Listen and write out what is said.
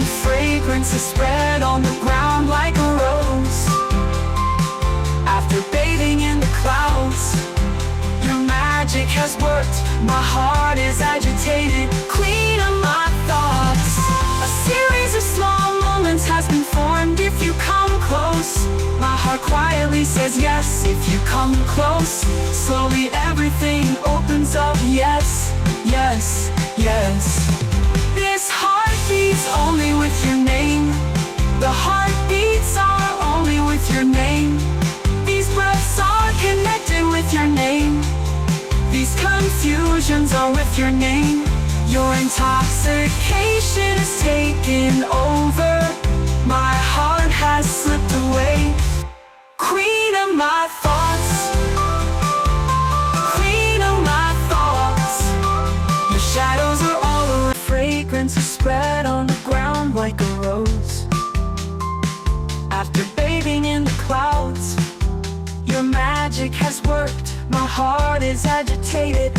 fragrance is spread on the ground like a rose. After bathing in the clouds, your magic has worked. My heart is agitated, queen of my thoughts. A series of small moments has been formed if you come close. My heart quietly says yes if you come close. Slowly everything opens up, yes, yes, yes. This heart beats only with your name. The heartbeats are only with your name. These breaths are connected with your name. These confusions are with your name. Your intoxication is taken over. My heart has slipped away. Queen of my thoughts, queen of my thoughts. Your shadows are all around. Fragrance is spread on the ground like a rose. After bathing in the clouds, your magic has worked. My heart is agitated,